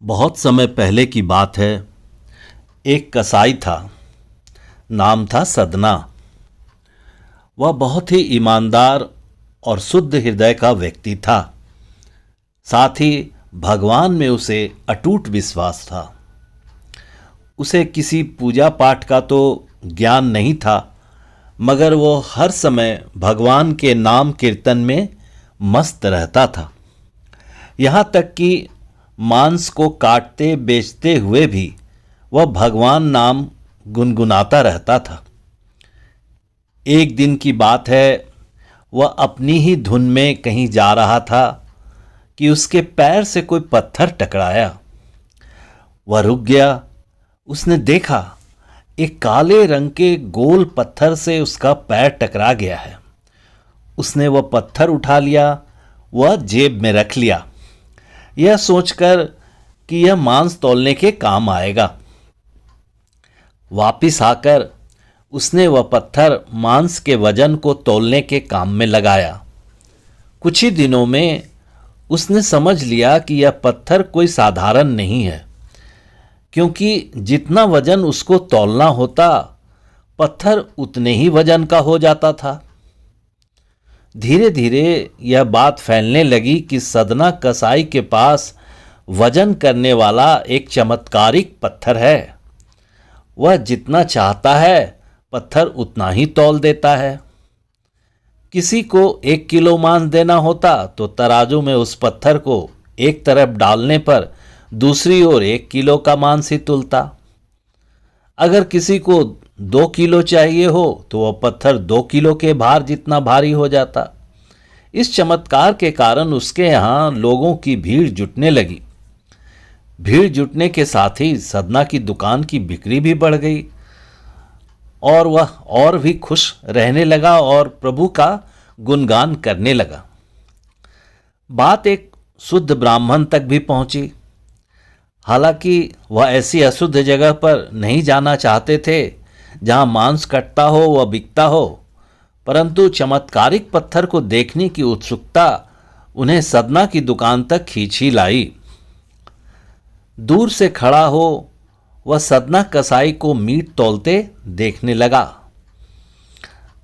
बहुत समय पहले की बात है। एक कसाई था, नाम था सदना। वह बहुत ही ईमानदार और शुद्ध हृदय का व्यक्ति था। साथ ही भगवान में उसे अटूट विश्वास था। उसे किसी पूजा पाठ का तो ज्ञान नहीं था, मगर वो हर समय भगवान के नाम कीर्तन में मस्त रहता था। यहाँ तक कि मांस को काटते बेचते हुए भी वह भगवान नाम गुनगुनाता रहता था। एक दिन की बात है, वह अपनी ही धुन में कहीं जा रहा था कि उसके पैर से कोई पत्थर टकराया। वह रुक गया। उसने देखा एक काले रंग के गोल पत्थर से उसका पैर टकरा गया है। उसने वह पत्थर उठा लिया, वह जेब में रख लिया, यह सोचकर कि यह मांस तौलने के काम आएगा। वापिस आकर उसने वह पत्थर मांस के वजन को तौलने के काम में लगाया। कुछ ही दिनों में उसने समझ लिया कि यह पत्थर कोई साधारण नहीं है, क्योंकि जितना वजन उसको तौलना होता, पत्थर उतने ही वजन का हो जाता था। धीरे धीरे यह बात फैलने लगी कि सदना कसाई के पास वजन करने वाला एक चमत्कारिक पत्थर है। वह जितना चाहता है पत्थर उतना ही तौल देता है। किसी को 1 किलो मांस देना होता तो तराजू में उस पत्थर को एक तरफ डालने पर दूसरी ओर 1 किलो का मांस ही तुलता। अगर किसी को 2 किलो चाहिए हो तो वह पत्थर 2 किलो के भार जितना भारी हो जाता। इस चमत्कार के कारण उसके यहाँ लोगों की भीड़ जुटने लगी। भीड़ जुटने के साथ ही सदना की दुकान की बिक्री भी बढ़ गई और वह और भी खुश रहने लगा और प्रभु का गुणगान करने लगा। बात एक शुद्ध ब्राह्मण तक भी पहुंची। हालांकि वह ऐसी अशुद्ध जगह पर नहीं जाना चाहते थे जहां मांस कटता हो व बिकता हो, परंतु चमत्कारिक पत्थर को देखने की उत्सुकता उन्हें सदना की दुकान तक खींच ही लाई। दूर से खड़ा हो वह सदना कसाई को मीट तौलते देखने लगा।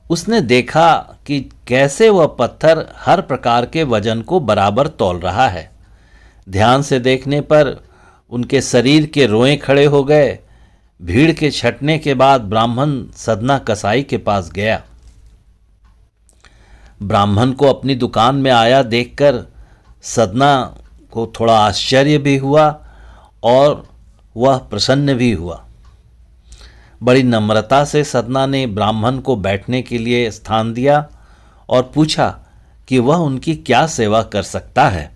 उसने देखा कि कैसे वह पत्थर हर प्रकार के वजन को बराबर तौल रहा है। ध्यान से देखने पर उनके शरीर के रोए खड़े हो गए। भीड़ के छटने के बाद ब्राह्मण सदना कसाई के पास गया। ब्राह्मण को अपनी दुकान में आया देखकर सदना को थोड़ा आश्चर्य भी हुआ और वह प्रसन्न भी हुआ। बड़ी नम्रता से सदना ने ब्राह्मण को बैठने के लिए स्थान दिया और पूछा कि वह उनकी क्या सेवा कर सकता है।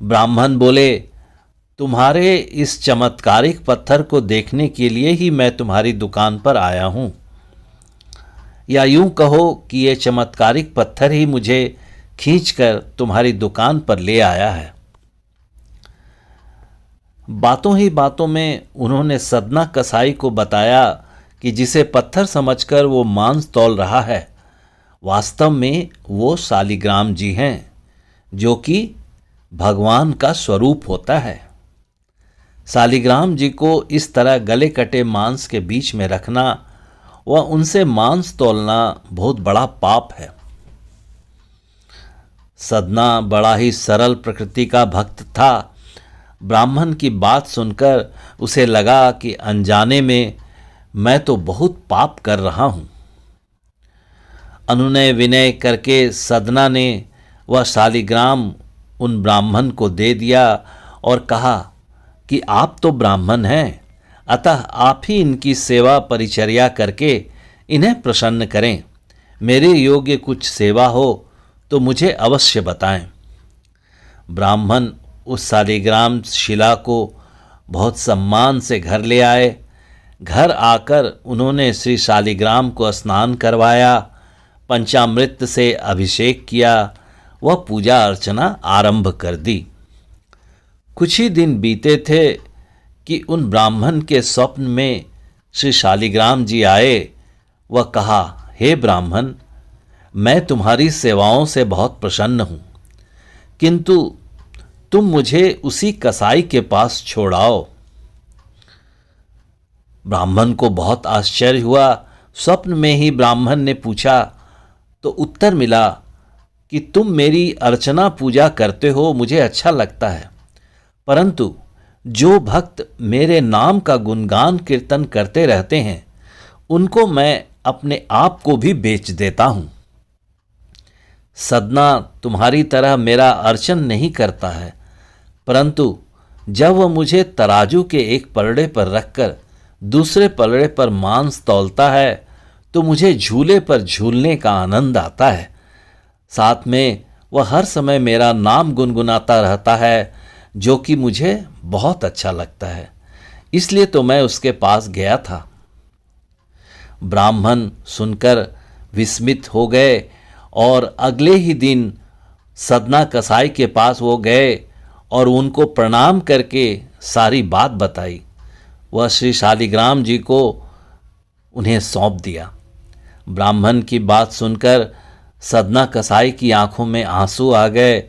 ब्राह्मण बोले, तुम्हारे इस चमत्कारिक पत्थर को देखने के लिए ही मैं तुम्हारी दुकान पर आया हूं, या यूं कहो कि यह चमत्कारिक पत्थर ही मुझे खींचकर तुम्हारी दुकान पर ले आया है। बातों ही बातों में उन्होंने सदना कसाई को बताया कि जिसे पत्थर समझकर वो मांस तौल रहा है, वास्तव में वो शालिग्राम जी हैं, जो कि भगवान का स्वरूप होता है। शालिग्राम जी को इस तरह गले कटे मांस के बीच में रखना व उनसे मांस तौलना बहुत बड़ा पाप है। सदना बड़ा ही सरल प्रकृति का भक्त था। ब्राह्मण की बात सुनकर उसे लगा कि अनजाने में मैं तो बहुत पाप कर रहा हूं। अनुनय विनय करके सदना ने वह शालिग्राम उन ब्राह्मण को दे दिया और कहा कि आप तो ब्राह्मण हैं, अतः आप ही इनकी सेवा परिचर्या करके इन्हें प्रसन्न करें। मेरे योग्य कुछ सेवा हो तो मुझे अवश्य बताएं। ब्राह्मण उस शालिग्राम शिला को बहुत सम्मान से घर ले आए। घर आकर उन्होंने श्री शालिग्राम को स्नान करवाया, पंचामृत से अभिषेक किया, वह पूजा अर्चना आरंभ कर दी। कुछ ही दिन बीते थे कि उन ब्राह्मण के स्वप्न में श्री शालिग्राम जी आए। वह कहा, हे ब्राह्मण, मैं तुम्हारी सेवाओं से बहुत प्रसन्न हूँ, किंतु तुम मुझे उसी कसाई के पास छोड़ाओ। ब्राह्मण को बहुत आश्चर्य हुआ। स्वप्न में ही ब्राह्मण ने पूछा तो उत्तर मिला कि तुम मेरी अर्चना पूजा करते हो, मुझे अच्छा लगता है, परंतु जो भक्त मेरे नाम का गुणगान कीर्तन करते रहते हैं उनको मैं अपने आप को भी बेच देता हूँ। सदना तुम्हारी तरह मेरा अर्चन नहीं करता है, परंतु जब वह मुझे तराजू के एक पलड़े पर रखकर दूसरे पलड़े पर मांस तौलता है तो मुझे झूले पर झूलने का आनंद आता है। साथ में वह हर समय मेरा नाम गुनगुनाता रहता है, जो कि मुझे बहुत अच्छा लगता है, इसलिए तो मैं उसके पास गया था। ब्राह्मण सुनकर विस्मित हो गए और अगले ही दिन सदना कसाई के पास वो गए और उनको प्रणाम करके सारी बात बताई। वह श्री शालिग्राम जी को उन्हें सौंप दिया। ब्राह्मण की बात सुनकर सदना कसाई की आंखों में आंसू आ गए।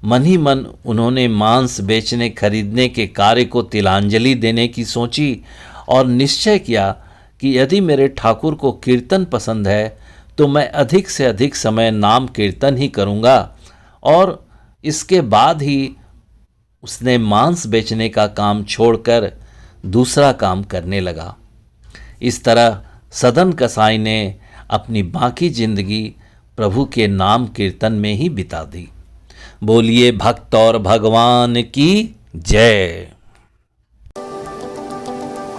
मन ही मन उन्होंने मांस बेचने खरीदने के कार्य को तिलांजलि देने की सोची और निश्चय किया कि यदि मेरे ठाकुर को कीर्तन पसंद है तो मैं अधिक से अधिक समय नाम कीर्तन ही करूँगा। और इसके बाद ही उसने मांस बेचने का काम छोड़कर दूसरा काम करने लगा। इस तरह सदन कसाई ने अपनी बाकी जिंदगी प्रभु के नाम कीर्तन में ही बिता दी। बोलिए भक्त और भगवान की जय।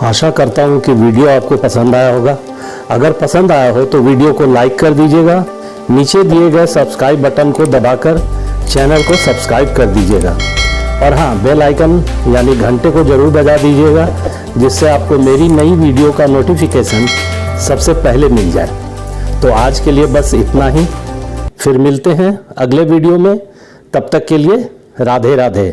आशा करता हूँ कि वीडियो आपको पसंद आया होगा। अगर पसंद आया हो तो वीडियो को लाइक कर दीजिएगा। नीचे दिए गए सब्सक्राइब बटन को दबाकर चैनल को सब्सक्राइब कर दीजिएगा। और हाँ, बेल आइकन यानी घंटे को जरूर बजा दीजिएगा, जिससे आपको मेरी नई वीडियो का नोटिफिकेशन सबसे पहले मिल जाए। तो आज के लिए बस इतना ही। फिर मिलते हैं अगले वीडियो में। तब तक के लिए राधे राधे।